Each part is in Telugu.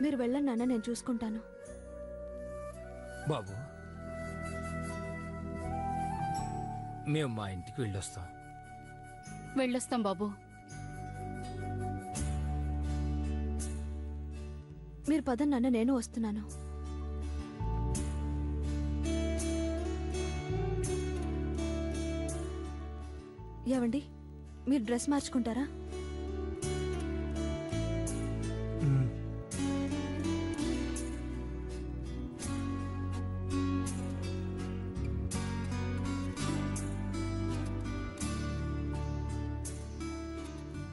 మీరు వెళ్ళండి నాన్న, నేను చూసుకుంటాను. బాబు, మేము మా ఇంటికి వెళ్ళొస్తాం. వెళ్ళొస్తాం బాబు. మీరు పదండి నాన్న, నేను వస్తున్నాను. ఏవండి, మీరు డ్రెస్ మార్చుకుంటారా?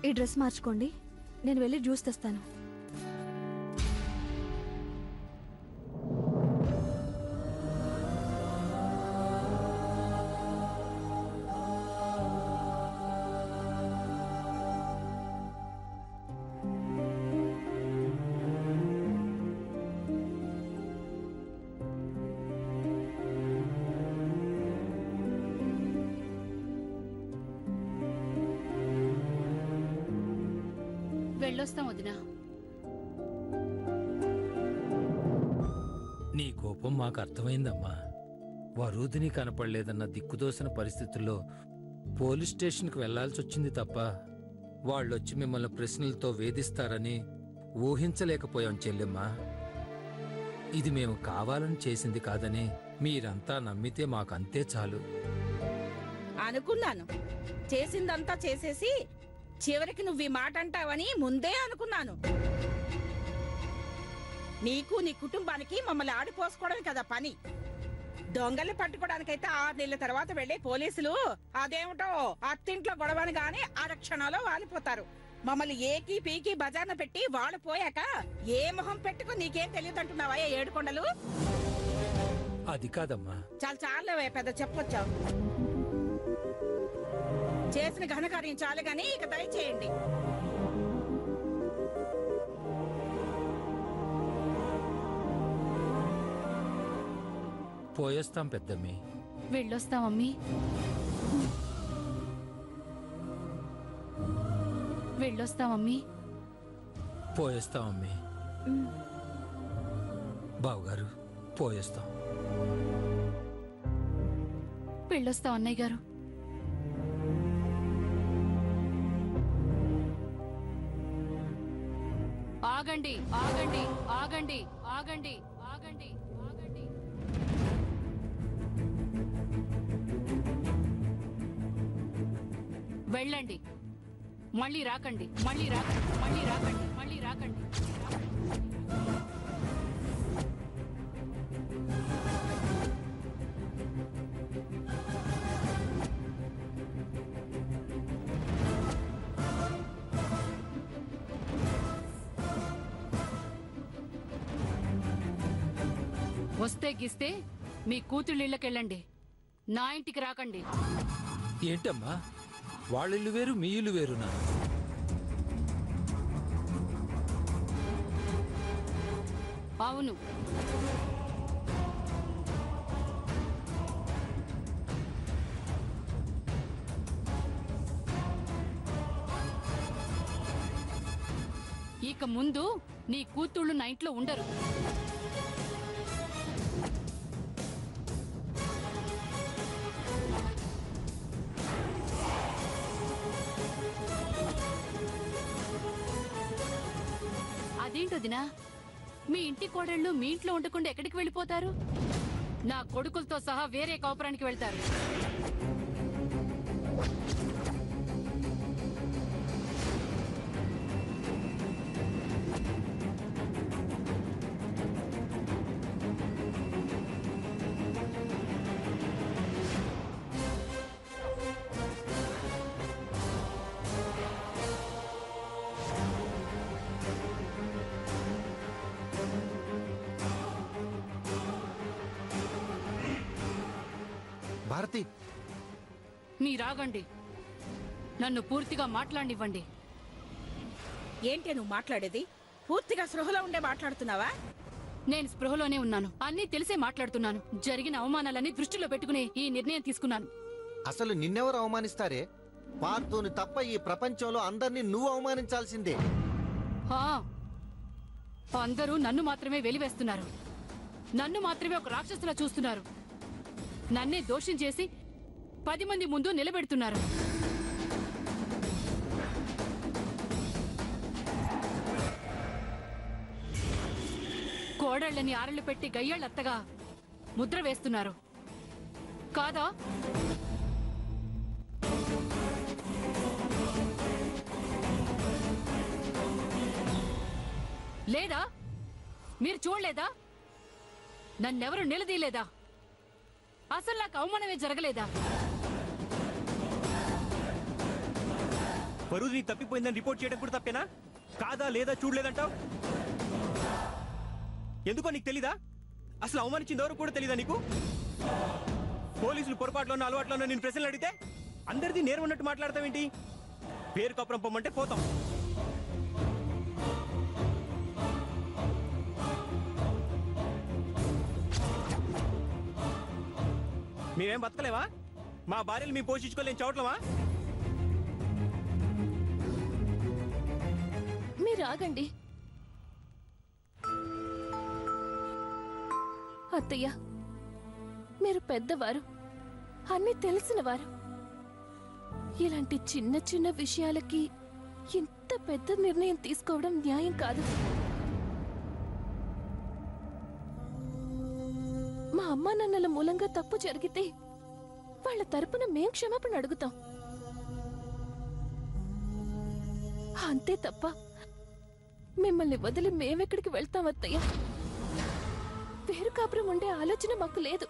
ఈ డ్రెస్ మార్చుకోండి, నేను వెళ్ళి జ్యూస్ తెస్తాను. వెళ్ళొస్తాం వదినా. నీ కోపం మాకు అర్థమైందమ్మా. వరూధిని కనపడలేదన్న దిక్కుదోసిన పరిస్థితుల్లో పోలీస్ స్టేషన్కి వెళ్లాల్సి వచ్చింది తప్ప వాళ్ళొచ్చి మిమ్మల్ని ప్రశ్నలతో వేధిస్తారని ఊహించలేకపోయాం చెల్లెమ్మా. ఇది మేము కావాలని చేసింది కాదని మీరంతా నమ్మితే మాకంతే చాలు. అనుకున్నాను, చేసిందంతా చేసేసి చివరికి నువ్వు ఈ మాట అంటావని ముందే అనుకున్నాను. నీకు నీ కుటుంబానికి మమ్మల్ని ఆడిపోసుకోవడం కదా పని. దొంగల్ని పట్టుకోవడానికైతే 6 నెలల తర్వాత వెళ్లే పోలీసులు అదేమిటో అత్తింట్లో గొడవని గాని అరక్షణలో వాలిపోతారు. మమ్మల్ని ఏకీ పీకి బజార్న పెట్టి వాళ్ళు పోయాక ఏ మొహం పెట్టుకుని నీకేం తెలియదంటున్నావా ఏడుకొండలు? అది కాదమ్మా. చాలా చాలే పెద్ద చెప్పొచ్చావు. చేసిన ఘనకార్యం చాలు గాని ఇక దయచేయండి. పోయేస్తాం పెద్దమ్మి. వెళ్ళొస్తాం అమ్మీ. వెళ్ళొస్తాం అమ్మీ. పోయేస్తాం అమ్మి. బావగారు, పోయేస్తాం. వెళ్ళొస్తాం అన్నయ్య గారు. ఆగండి, ఆగండి, ఆగండి, ఆగండి, ఆగండి, ఆగండి. వెళ్ళండి, మళ్ళీ రాకండి, మళ్ళీ రాకండి, మళ్ళీ రాకండి, మళ్ళీ రాకండి. వస్తే గిస్తే మీ కూతుళ్ళిళ్ళకెళ్ళండి, నా ఇంటికి రాకండి. ఏంటమ్మా, వాళ్ళిల్లు వేరు మీ ఇల్లు వేరునా? అవును. ఇక ముందు నీ కూతుళ్ళు నా ఇంట్లో ఉండరు. అదేంటొదినా, మీ ఇంటి కోడళ్ళు మీ ఇంట్లో ఉండకుండా ఎక్కడికి వెళ్ళిపోతారు? నా కొడుకులతో సహా వేరే కాపురానికి వెళ్తారు. భారతి, మీరాగండి, నన్ను పూర్తిగా మాట్లాడనివ్వండి. ఏంటి నువ్వు మాట్లాడేది? పూర్తిగా స్పృహలో ఉండే మాట్లాడుతున్నావా? నేను స్పృహలోనే ఉన్నాను. అన్నీ తెలిసే మాట్లాడుతున్నాను. జరిగిన అవమానాలన్నీ దృష్టిలో పెట్టుకుని ఈ నిర్ణయం తీసుకున్నాను. అసలు నిన్నెవరు అవమానిస్తారే? పార్థుని తప్ప ఈ ప్రపంచంలో అందరినీ నువ్వు అవమానించాల్సిందే. హా, అందరూ నన్ను మాత్రమే వెలివేస్తున్నారు. నన్ను మాత్రమే ఒక రాక్షసులా చూస్తున్నారు. నన్నే దోషం చేసి 10 మంది ముందు నిలబెడుతున్నారు. కోడళ్ళని ఆరళ్ళు పెట్టి గయ్యాళ్ళత్తగా ముద్ర వేస్తున్నారు కాదా? లేదా? మీరు చూడలేదా? నన్నెవరు నిలదీయలేదా? అసలు నాకు అవమానమే జరగలేదా? పరువు నీకు తప్పిపోయిందని రిపోర్ట్ చేయడం కూడా తప్పేనా? కాదా లేదా చూడలేదంటావు? ఎందుకో నీకు తెలీదా? అసలు అవమానించింది ఎవరు కూడా తెలీదా నీకు? పోలీసులు పొరపాట్లోనో అలవాట్లోనో నేను ప్రశ్నలు అడిగితే అందరిది నేరం ఉన్నట్టు మాట్లాడతావేంటి? పేరు కప్పురం పొమ్మంటే పోతాం. మేమేం బతకలేవా? మా భార్యలు మేము పోషించుకోలేని చోట్లమా? మీరు ఆగండి. అత్తయ్య, మీరు పెద్దవారు, అన్నీ తెలిసినవారు. ఇలాంటి చిన్న చిన్న విషయాలకి ఇంత పెద్ద నిర్ణయం తీసుకోవడం న్యాయం కాదు. మా అమ్మా నాన్నల మూలంగా తప్పు జరిగితే వాళ్ళ తరపున మేం క్షమాపణ అడుగుతాం. అంతే తప్ప మిమ్మల్ని వదిలి మేమెక్కడికి వెళ్తాం అత్తయ్య? వేరు కాపురం ఉండే ఆలోచన మాకు లేదు.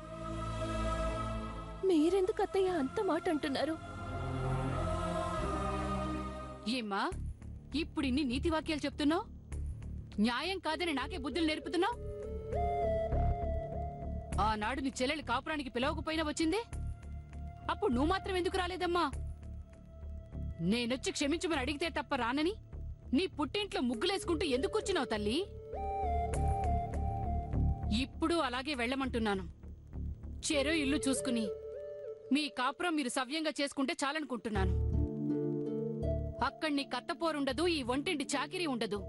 మీరెందుకు అత్తయ్య అంత మాట అంటున్నారు? ఏమ్మా, ఇప్పుడు ఇన్ని నీతి వాక్యాలు చెప్తున్నావు? న్యాయం కాదని నాకే బుద్ధులు నేర్పుతున్నావు? ఆనాడు నీ చెల్లెలు కాపురానికి పిలవకపోయినా వచ్చింది, అప్పుడు నువ్వు మాత్రం ఎందుకు రాలేదమ్మా? నేనొచ్చి క్షమించమని అడిగితే తప్ప రానని నీ పుట్టింట్లో ముగ్గులేసుకుంటూ ఎందుకు కూర్చున్నావు తల్లి? ఇప్పుడు అలాగే వెళ్ళమంటున్నాను. చెరో ఇల్లు చూసుకుని మీ కాపురం మీరు సవ్యంగా చేసుకుంటే చాలనుకుంటున్నాను. అక్కడి నీ కత్తపోరుండదు, ఈ వంటింటి చాకిరీ ఉండదు.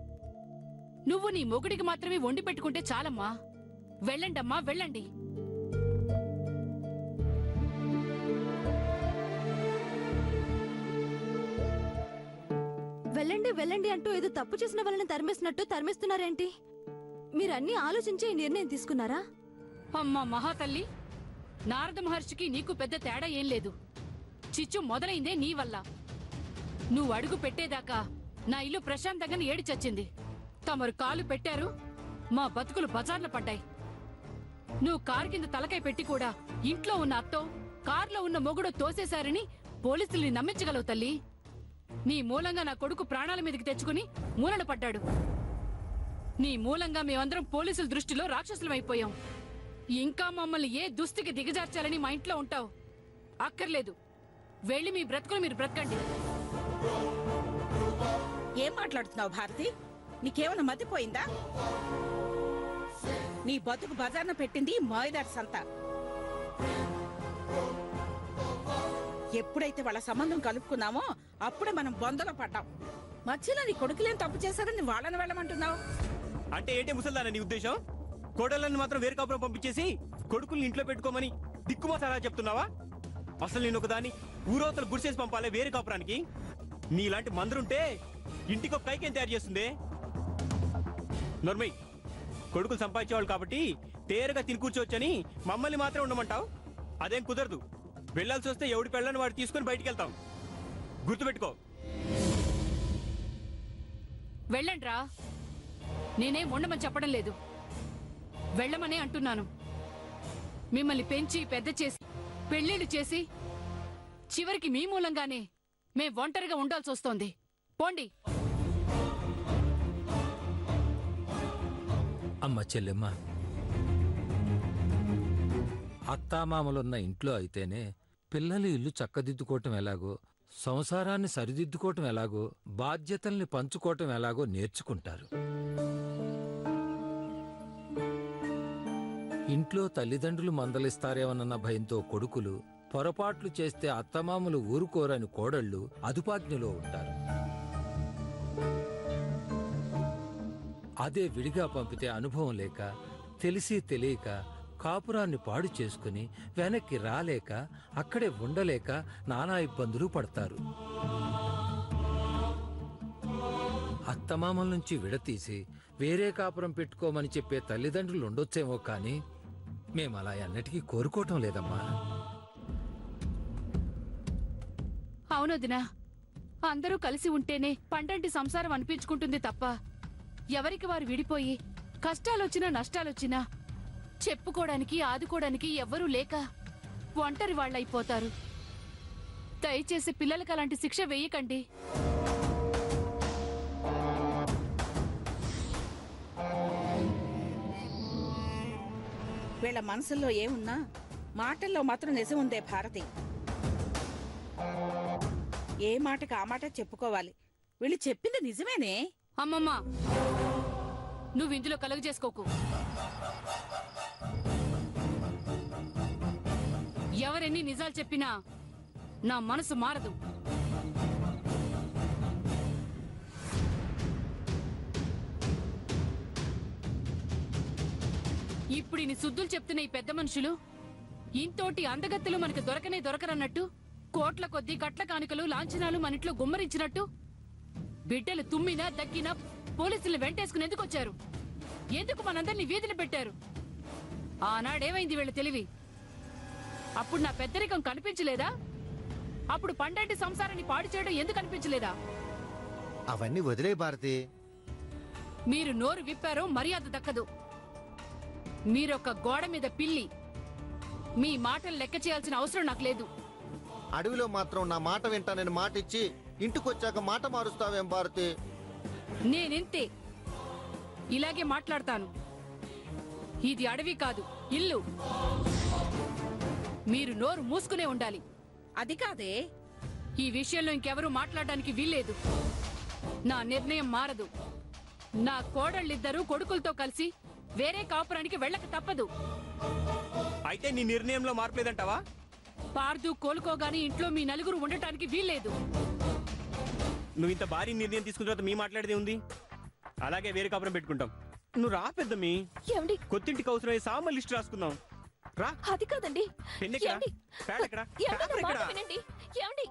నువ్వు నీ మొగుడికి మాత్రమే వండి పెట్టుకుంటే చాలమ్మా. వెళ్ళండమ్మా, వెళ్ళండి. వెళ్ళండి వెళ్ళండి అంటూ ఏదో తప్పు చేసిన వాళ్ళని తరిమేసినట్టు తరిమేస్తున్నారేంటి? మీరన్నీ ఆలోచించే ఈ నిర్ణయం తీసుకున్నారా? అమ్మా మహాతల్లి, నారద మహర్షికి నీకు పెద్ద తేడా ఏం లేదు. చిచ్చు మొదలైందే నీ వల్ల. నువ్వు అడుగు పెట్టేదాకా నా ఇల్లు ప్రశాంతంగా ఏడి చచ్చింది. తమరు కాలు పెట్టారు, మా బతుకులు బజార్ల పడ్డాయి. నువ్వు కారు కింద తలకాయ పెట్టి కూడా ఇంట్లో ఉన్న అత్తో కారులో ఉన్న మొగుడో తోసేశారని పోలీసుల్ని నమ్మించగలవు తల్లి. నీ మూలంగా నా కొడుకు ప్రాణాల మీదకి తెచ్చుకుని మూలన పడ్డాడు. నీ మూలంగా మేమందరం పోలీసుల దృష్టిలో రాక్షసులమైపోయాం. ఇంకా మమ్మల్ని ఏ దుస్థితికి దిగజార్చాలని మా ఇంట్లో ఉంటావు? అక్కర్లేదు, వెళ్ళి మీ బ్రతుకులు మీరు బ్రతకండి. ఏం మాట్లాడుతున్నావు భారతి? నీకేమైనా మతిపోయిందా? నీ బతుకు బజార్న పెట్టింది మాయదారి సంత. ఎప్పుడైతే వాళ్ళ సంబంధం కలుపుకున్నామో అప్పుడే మనం బొందలో పడ్డాం. మధ్యలో నీ కొడుకులేం తప్పు చేశారని వాళ్ళని వెళ్ళమంటున్నావు? అంటే ఏంటి ముసల్దానా నీ ఉద్దేశం? కోడళ్ళని మాత్రం వేరు కాపురం పంపించేసి కొడుకుల్ని ఇంట్లో పెట్టుకోమని దిక్కుమోసారా చెప్తున్నావా? అసలు నేను ఒకదాన్ని ఊరవతల గుడిసేసి పంపాలి వేరు కాపురానికి. నీలాంటి మందరుంటే ఇంటికి ఒక కైకేం తయారు చేస్తుంది. నోర్మై, కొడుకులు సంపాదించేవాళ్ళు కాబట్టి తేరగా తిని కూర్చోవచ్చని మమ్మల్ని మాత్రం ఉండమంటావు? అదేం కుదరదు. వెళ్ళాల్సి వస్తే ఎవడి పెళ్ళని వాడు తీసుకుని బయటికి వెళ్తాం. గుర్తుపెట్టుకో. వెళ్ళండ్రా, నేనేం ఉండమని చెప్పడం లేదు, వెళ్ళమనే అంటున్నాను. మిమ్మల్ని పెంచి పెద్ద చేసి పెళ్లిళ్ళు చేసి చివరికి మీ మూలంగానే మేం ఒంటరిగా ఉండాల్సి వస్తోంది. పోండి. అమ్మ చెల్లెమ్మ, అత్తామామలున్న ఇంట్లో అయితేనే పిల్లలు ఇల్లు చక్కదిద్దుకోవటం ఎలాగో, సంసారాన్ని సరిదిద్దుకోవటం ఎలాగో, బాధ్యతల్ని పంచుకోవటం ఎలాగో నేర్చుకుంటారు. ఇంట్లో తల్లిదండ్రులు మందలిస్తారేమన్న భయంతో కొడుకులు, పొరపాట్లు చేస్తే అత్తమామలు ఊరుకోరని కోడళ్ళు అదుపాజ్ఞలో ఉంటారు. అదే విడిగా పంపితే అనుభవం లేక, తెలిసి తెలియక కాపురాన్ని పాడు చేసుకుని వెనక్కి రాలేక, అక్కడే ఉండలేక నానా ఇబ్బందులు పడతారు. అత్తమామల నుంచి విడతీసి వేరే కాపురం పెట్టుకోమని చెప్పే తల్లిదండ్రులు ఉండొచ్చేమో కానీ మేమలా అన్నిటికీ కోరుకోవటం లేదమ్మా. అవునొదినా, అందరూ కలిసి ఉంటేనే పండంటి సంసారం అనిపించుకుంటుంది తప్ప ఎవరికి వారు విడిపోయి కష్టాలొచ్చినా నష్టాలొచ్చినా చెప్పుకోవడానికి ఆదుకోవడానికి ఎవ్వరూ లేక ఒంటరి వాళ్ళైపోతారు. దయచేసి పిల్లలకు అలాంటి శిక్ష వేయకండి. వీళ్ళ మనసుల్లో ఏమున్నా మాటల్లో మాత్రం నిజం ఉందే భారతి. ఏ మాటకి ఆ మాట చెప్పుకోవాలి. వీళ్ళు చెప్పింది నిజమేనే. అమ్మమ్మ, నువ్వు ఇందులో కలుగు చేసుకోకు. ఎవరెన్ని నిజాలు చెప్పినా నా మనసు మారదు. ఇప్పుడు ఇన్ని సుద్దులు చెప్తున్న ఈ పెద్ద మనుషులు ఇంతోటి అందగత్తెలు మనకు దొరకనే దొరకరన్నట్టు, కోట్ల కొద్దీ కట్ల కానుకలు లాంఛనాలు మన ఇంట్లో గుమ్మరించినట్టు, బిడ్డలు తుమ్మినా దగ్గినా పోలీసులు వెంటేసుకుని ఎందుకు వచ్చారు? ఎందుకు మనందరినీ వీధిని పెట్టారు? ఆనాడేమైంది వీళ్ళ తెలివి? అప్పుడు నా పెద్దరికం కనిపించలేదా? అప్పుడు పండంటి సంసారాన్ని పాడు చేయడం ఎందుకు అనిపించలేదా? అవన్నీ వదిలే భారతి. మీరు నోరు విప్పారో మర్యాద దక్కదు. మీరొక గోడ మీద పిల్లి. మీ మాటలు లెక్క చేయాల్సిన అవసరం నాకు లేదు. అడవిలో మాత్రం నా మాట వింటానని మాట ఇచ్చి ఇంటికొచ్చాక మాట మారుస్తావేం భారతి? నేనింతే, ఇలాగే మాట్లాడతాను. ఇది అడవి కాదు, ఇల్లు. మీరు నోరు మూసుకునే ఉండాలి. అది కాదే, ఈ విషయంలో ఇంకెవరూ మాట్లాడడానికి వీల్లేదు. నా నిర్ణయం మారదు. నా కోడళ్ళిద్దరూ కొడుకులతో కలిసి వేరే కాపురానికి వెళ్ళక తప్పదు. అయితే నీ నిర్ణయంలో మార్పు లేదంటావా? పార్దు కోలుకోగాని ఇంట్లో మీ నలుగురు ఉండటానికి వీల్లేదు. నువ్వు ఇంత భారీ నిర్ణయం తీసుకున్న తర్వాత మీ మాట్లాడేది ఉంది. అలాగే వేరే కాపురం పెట్టుకుంటాం. నువ్వు రా పెద్దమ్మి, ఏమండి? కొత్తింటికి అవసరమయ్యే సామాన్ లిస్ట్ రాసుకుందాం. రా. అది కాదండి. పెన్నెక్కడా? ఏమండి? ప్యాడ్ ఎక్కడా? ఏమండి, నా పేపర్ మాట ఎక్కడా? వినండి. ఏమండి?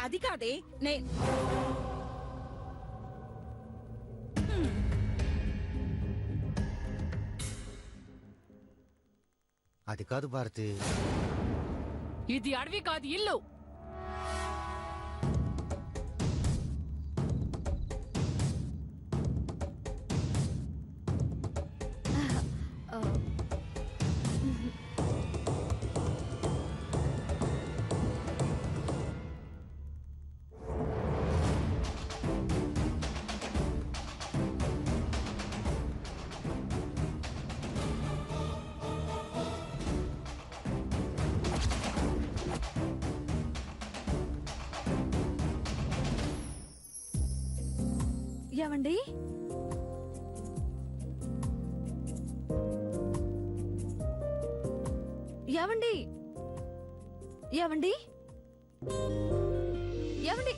అది కాదే. అది కాదు భారతి. ఇది అడవి కాదు, ఇల్లు. ఏమండి? ఏమండి? ఏవండి ఏవండి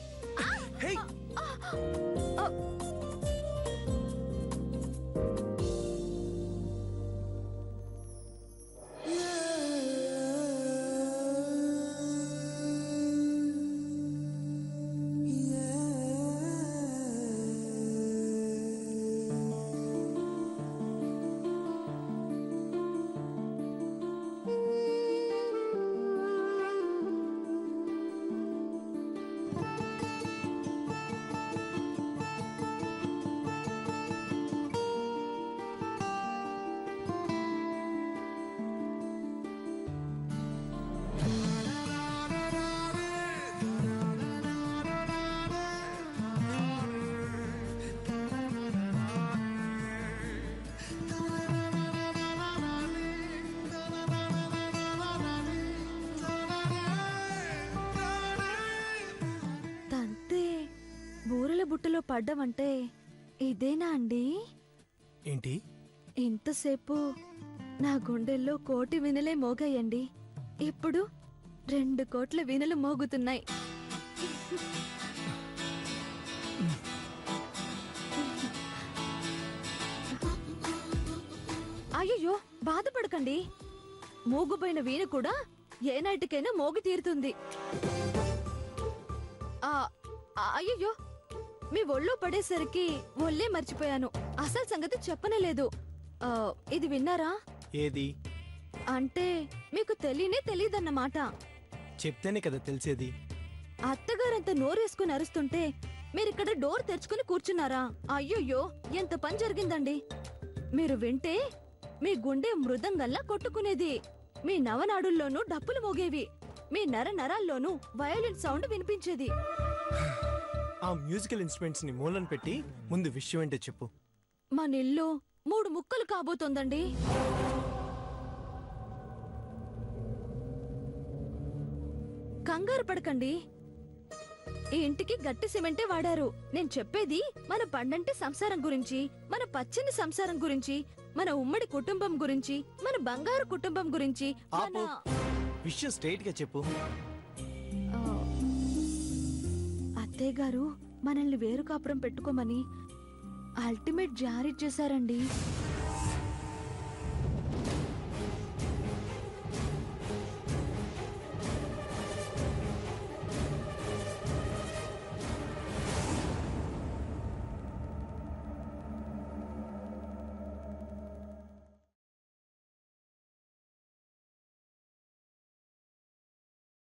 బుట్టలో పడ్డమంటే ఇదేనా అండి? ఏంటి? ఇంతసేపు నా గుండెల్లో 1 కోటి వీణలే మోగాయండి. ఇప్పుడు 2 కోట్ల వీణలు మోగుతున్నాయి. అయ్యో బాధపడకండి, మోగుపోయిన వీణ కూడా ఏనాటికైనా మోగి తీరుతుంది. అయ్యో మీ ఒళ్ళో పడేసరికి ఒళ్ళే మర్చిపోయాను. అసలు సంగతి చెప్పనేలేదు. ఇది విన్నారా? ఏది? అంటే మీకు తెలీదన్నమాట. చెప్తేనే కదా తెలిసేది. అత్తగారంత నోరేసుకుని అరుస్తుంటే మీరిక్కడ డోర్ తెరుచుకుని కూర్చున్నారా? అయ్యయ్యో ఎంత పని జరిగిందండి. మీరు వింటే మీ గుండె మృదంగల్లా కొట్టుకునేది. మీ నవనాడుల్లోనూ డప్పులు మోగేవి. మీ నరాల్లోనూ వయోలిన్ సౌండ్ వినిపించేది. ఆ మ్యూజికల్ ఇన్స్ట్రుమెంట్స్ ని మూలన పెట్టి ముందు విషయం ఏంటో చెప్పు. మన ఇల్లు 3 ముక్కలు కాబోతోందండి. కంగారు పడకండి, ఈ ఇంటికి గట్టి సిమెంటే వాడారు. నేను చెప్పేది మన పండంటి సంసారం గురించి, మన పచ్చని సంసారం గురించి, మన ఉమ్మడి కుటుంబం గురించి, మన బంగారు కుటుంబం గురించి. విషయం స్ట్రైట్ గా చెప్పు. అత్తయ్య గారు మనల్ని వేరు కాపురం పెట్టుకోమని అల్టిమేట్ జారీ చేశారండి.